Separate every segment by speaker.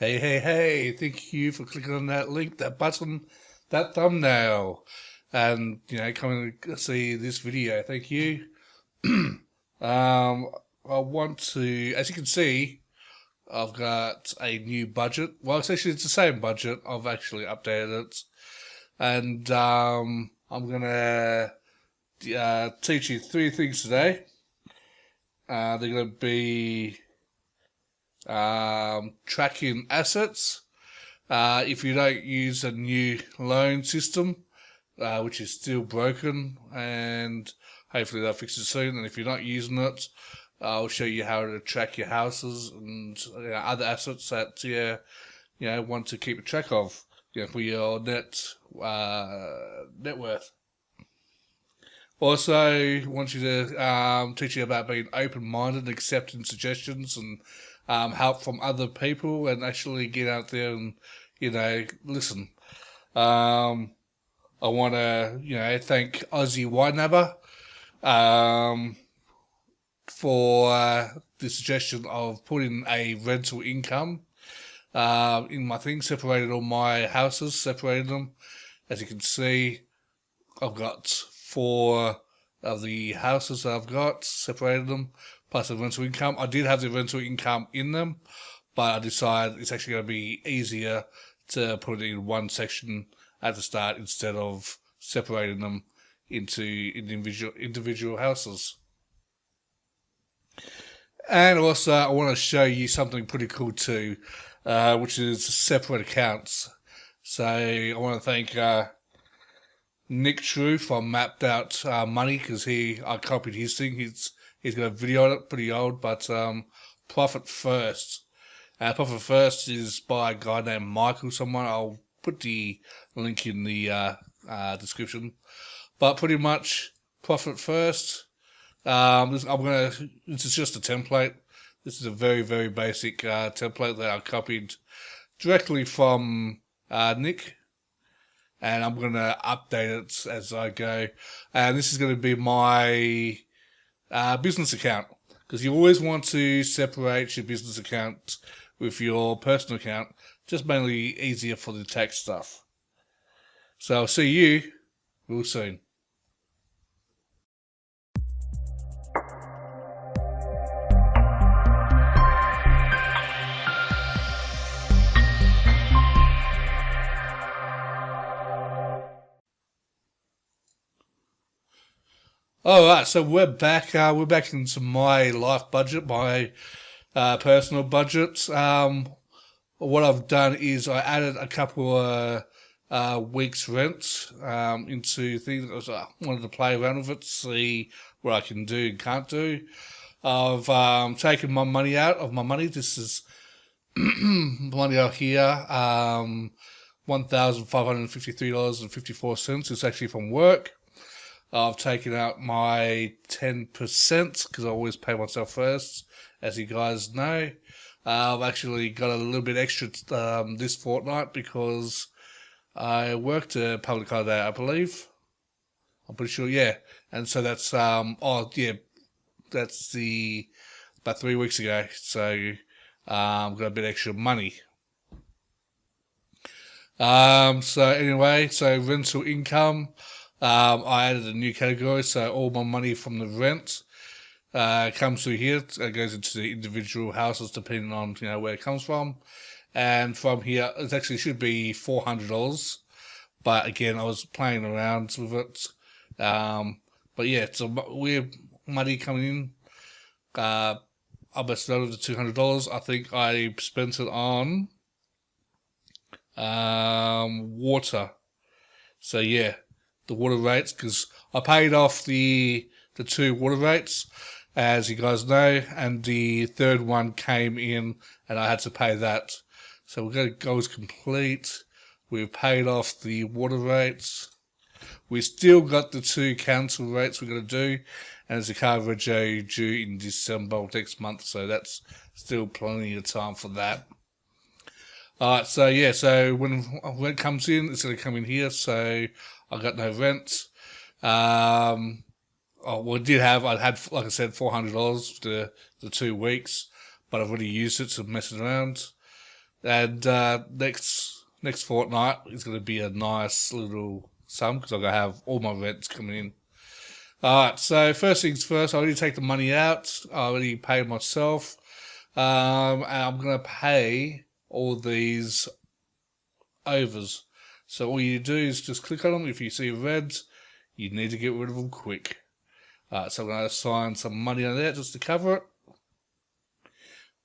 Speaker 1: Hey, thank you for clicking on that link, that button, that thumbnail, and, coming to see this video. Thank you. I want to, as you can see, I've got a new budget. Well, it's the same budget. I've actually updated it. And I'm going to teach you 3 things today. They're going to be tracking assets. If you don't use a new loan system, which is still broken, and hopefully they'll fix it soon. And if you're not using it, I'll show you how to track your houses and other assets that you want to keep a track of, for your net worth. Also, I want you to teach you about being open-minded, accepting suggestions and help from other people, and actually get out there and listen. I want to thank Aussie YNAB for the suggestion of putting a rental income in my thing. Separated all my houses, separated them. As you can see, I've got 4 of the houses that I've got, separated them, plus the rental income. I did have the rental income in them, but I decided it's actually going to be easier to put it in one section at the start instead of separating them into individual houses. And also, I want to show you something pretty cool too, which is separate accounts. So I want to thank Nick True from Mapped Out Money, because I copied his thing. He's got a video on it, pretty old, but Profit First. Profit First is by a guy named Michael someone. I'll put the link in the description. But pretty much, Profit First. This is just a template. This is a very, very basic template that I copied directly from Nick. And I'm going to update it as I go. And this is going to be my business account, because you always want to separate your business account with your personal account, just mainly easier for the tax stuff. So I'll see you real soon. Alright, so we're back. We're back into my life budget, my personal budget. What I've done is I added a couple of weeks' rent into things. I wanted to play around with it, see what I can do and can't do. I've taken my money out of my money. This is money out here, $1,553.54. It's actually from work. I've taken out my 10% because I always pay myself first, as you guys know. I've actually got a little bit extra this fortnight because I worked a public holiday, I believe. I'm pretty sure, yeah. And so that's about 3 weeks ago. So I've got a bit extra money. So anyway, so rental income. I added a new category, so all my money from the rent comes through here. It goes into the individual houses depending on where it comes from. And from here, it actually should be $400. But again, I was playing around with it. But yeah, it's a weird money coming in. I must know the $200. I think I spent it on water. So yeah. The water rates, because I paid off the 2 water rates, as you guys know, and the 3rd one came in and I had to pay that. So we're going to go as complete. We've paid off the water rates. We still got the 2 council rates we're going to do, and there's a car rego due in December next month, so that's still plenty of time for that. Alright, so yeah, so when rent comes in, it's going to come in here, so I got no rent. I had, like I said, $400 for the 2 weeks, but I've already used it to mess it around. And next fortnight is going to be a nice little sum because I'm going to have all my rents coming in. Alright, so first things first, I already take the money out. I already paid myself. And I'm going to pay all these overs. So all you do is just click on them. If you see red, you need to get rid of them quick. Alright, so I'm going to assign some money on there just to cover it.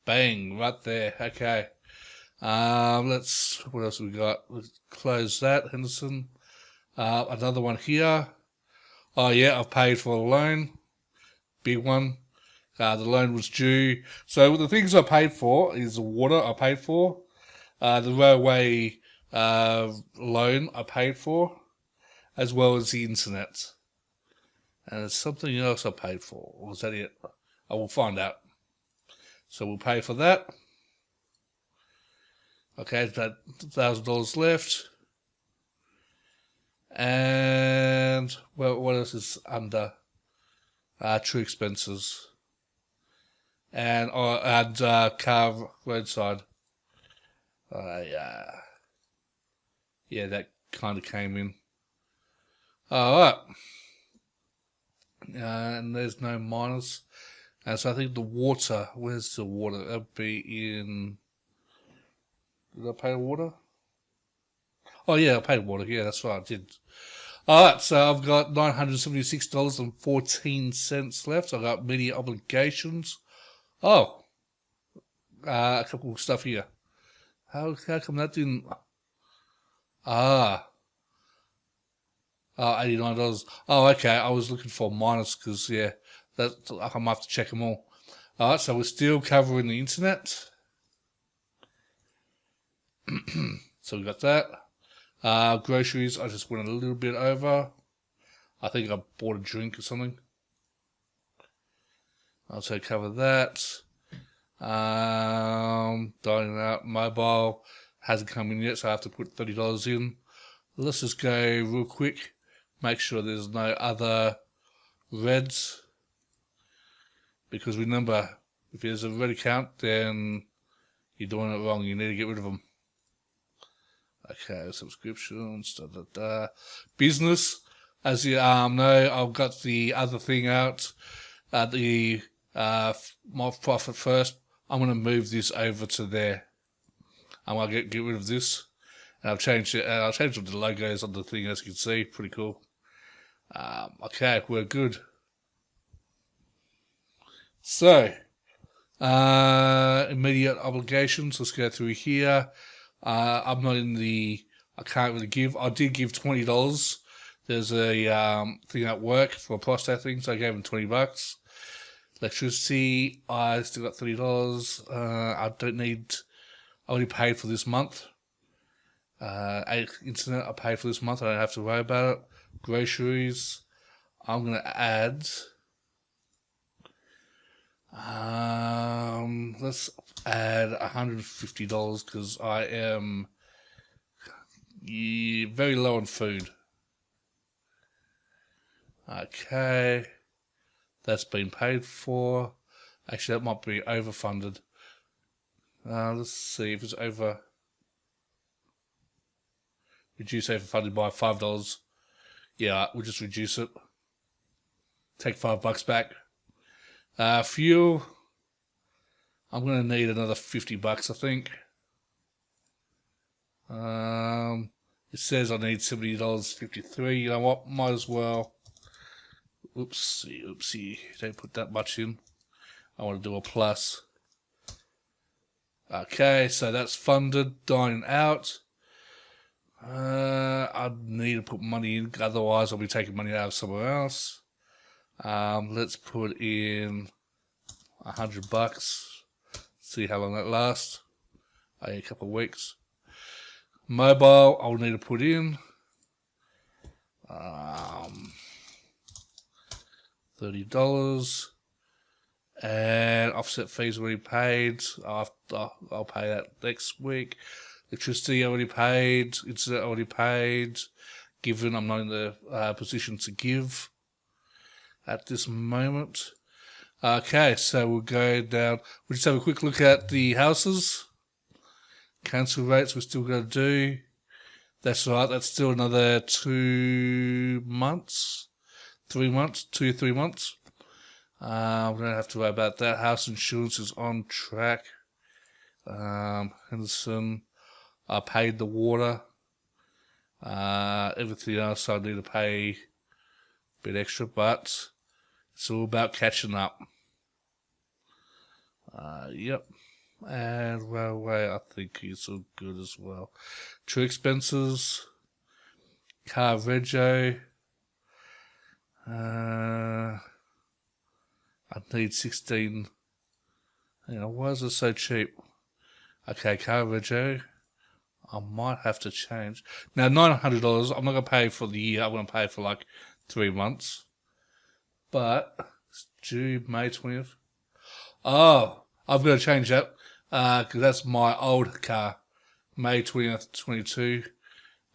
Speaker 1: Bang, right there. Okay. What else we got? Let's close that, Henderson. Another one here. Oh yeah, I've paid for a loan. Big one. The loan was due. So the things I paid for is the water I paid for. The railway loan I paid for. As well as the internet. And there's something else I paid for. Or was that it? I will find out. So we'll pay for that. Okay, it's about $1,000 left. And well, what else is under? True expenses. And car roadside. Yeah, that kind of came in. Alright. And there's no minus. And so I think the water, where's the water? That'd be in... Did I pay the water? Oh yeah, I paid water. Yeah, that's right, I did. Alright, so I've got $976.14 left. I've got media obligations. Oh, a couple of stuff here. How come that didn't... $89. Oh, okay, I was looking for minus because, yeah, I might have to check them all. Alright, so we're still covering the internet. So we got that. Groceries, I just went a little bit over. I think I bought a drink or something. I'll also cover that. Dining out, mobile hasn't come in yet, so I have to put $30 in. Let's just go real quick. Make sure there's no other reds. Because remember, if there's a red account, then you're doing it wrong. You need to get rid of them. Okay, subscriptions, business. As you know, I've got the other thing out. My profit first. I'm going to move this over to there. I'm going to get rid of this. And I've changed it. I'll change the logos on the thing, as you can see. Pretty cool. Okay, we're good. So, immediate obligations. Let's go through here. I'm not in the... I can't really give. I did give $20. There's a thing at work for a prostate thing, so I gave him $20. Electricity, I still got $30. I don't need... I already paid for this month. Internet, I paid for this month. I don't have to worry about it. Groceries, I'm going to add... let's add $150 because I am very low on food. Okay, that's been paid for. Actually, that might be overfunded. Let's see if it's over. Reduce overfunded by $5. Yeah, we'll just reduce it. Take $5 back. Fuel, I'm going to need another $50, I think. It says I need $70.53. You know what? Might as well. Oopsie. Don't put that much in. I want to do a plus. Okay, so that's funded. Dining out. I need to put money in, otherwise I'll be taking money out of somewhere else. Let's put in $100. See how long that lasts. A couple of weeks. Mobile, I'll need to put in $30. And offset fees already paid. I'll pay that next week. Electricity already paid. Internet already paid. Given I'm not in the position to give at this moment. Okay, so we'll go down. We'll just have a quick look at the houses. Cancel rates we're still going to do. That's right, that's still another 2 months. 3 months, 2 or 3 months. We don't have to worry about that. House insurance is on track. Henderson, I paid the water. Everything else I need to pay a bit extra, but it's all about catching up. Yep. And railway, I think is all good as well. True expenses, car rego. I need 16. Hang on, why is it so cheap? Okay, car rego. I might have to change. Now, $900, I'm not going to pay for the year. I'm going to pay for like 3 months. But it's due May 20th. Oh, I've got to change that because that's my old car. May 20th, 22.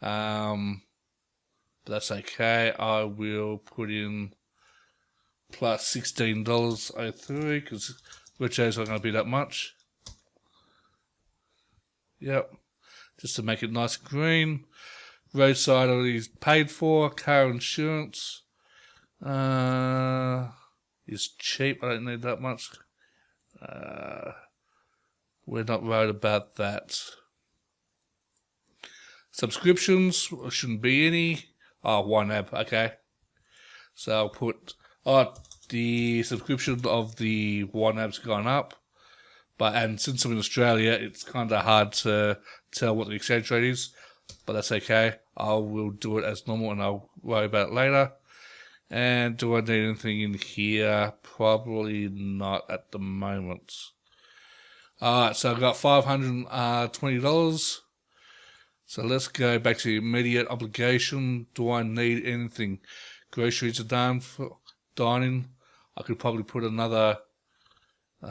Speaker 1: But that's okay. I will put in plus $16.03 because rego's not going to be that much. Yep. Just to make it nice and green. Roadside already paid for. Car insurance is cheap. I don't need that much. We're not worried about that. Subscriptions, shouldn't be any. Oh, YNAB, okay. So I'll put, the subscription of the YNAB's gone up. And since I'm in Australia, it's kind of hard to tell what the exchange rate is. But that's okay. I will do it as normal and I'll worry about it later. And do I need anything in here? Probably not at the moment. Alright, so I've got $520. So let's go back to immediate obligation. Do I need anything? Groceries are done for dining. I could probably put another, you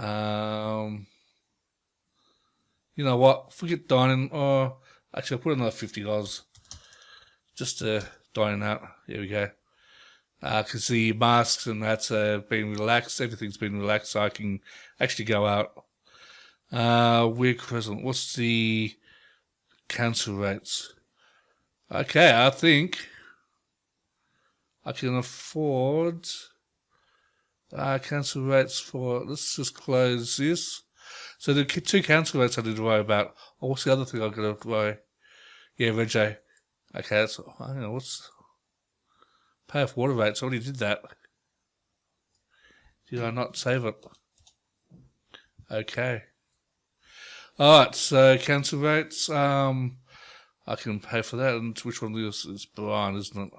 Speaker 1: know what? Forget dining. Or actually, I'll put another $50 just to dine out. Here we go. Because the masks and that's been relaxed. Everything's been relaxed, so I can actually go out. We're present. What's the cancel rates? Okay, I think I can afford cancel rates for. Let's just close this. So the 2 cancel rates I need to worry about. Oh, what's the other thing I've got to worry? Yeah, rego. Okay, that's. I don't know what's. Pay off water rates. I already did that. Did I not save it? Okay. Alright, so cancel rates. I can pay for that. And which one is Brian, isn't it?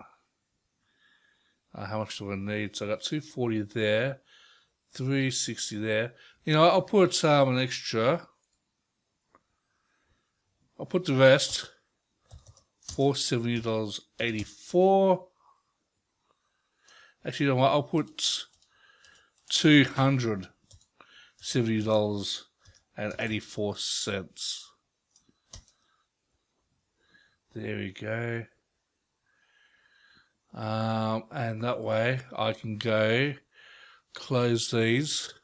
Speaker 1: How much do I need? So I got 240 there, 360 there. You know, I'll put an extra. I'll put the rest. $470.84. Actually, you know what? I'll put $270.84. There we go. And that way I can go close these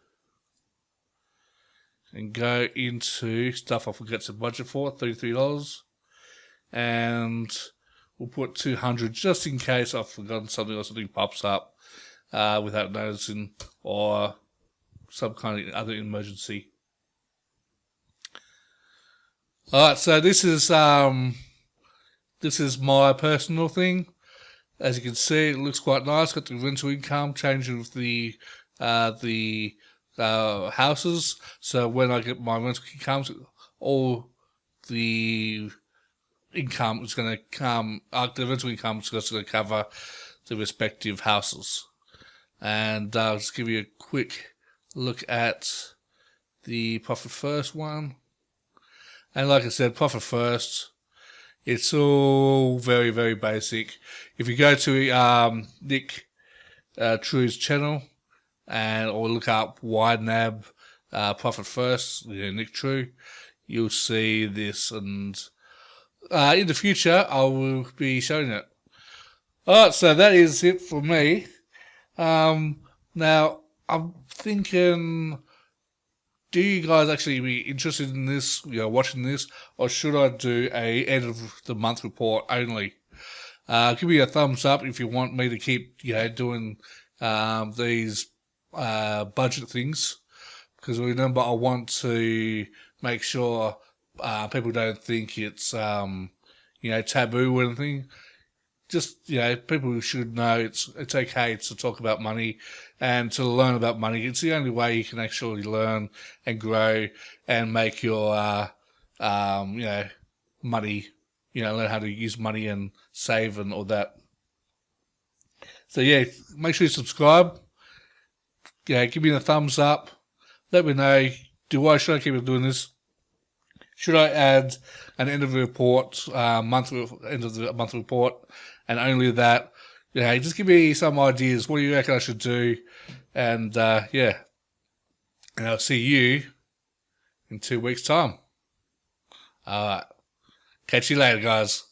Speaker 1: and go into stuff I forgot to budget for, $33. And we'll put 200 just in case I've forgotten something or something pops up without noticing or some kind of other emergency. Alright, so this is my personal thing. As you can see, it looks quite nice. Got the rental income changing with the houses. So when I get my rental income, all the income is going to come. The rental income is going to cover the respective houses. And I'll just give you a quick look at the profit first one. And like I said, profit first. It's all very, very basic. If you go to Nick True's channel or look up YNAB Profit First, Nick True, you'll see this. And in the future, I will be showing it. Alright, so that is it for me. Now, I'm thinking, do you guys actually be interested in this, watching this, or should I do a end of the month report only? Give me a thumbs up if you want me to keep, doing these budget things, because remember, I want to make sure people don't think it's taboo or anything. Just people should know it's okay to talk about money and to learn about money. It's the only way you can actually learn and grow and make your money, learn how to use money and save and all that. So make sure you subscribe. Give me a thumbs up. Let me know, should I keep doing this? Should I add an end of the report, end of the month report, and only that? Just give me some ideas. What do you reckon I should do? And and I'll see you in 2 weeks' time. All right, catch you later, guys.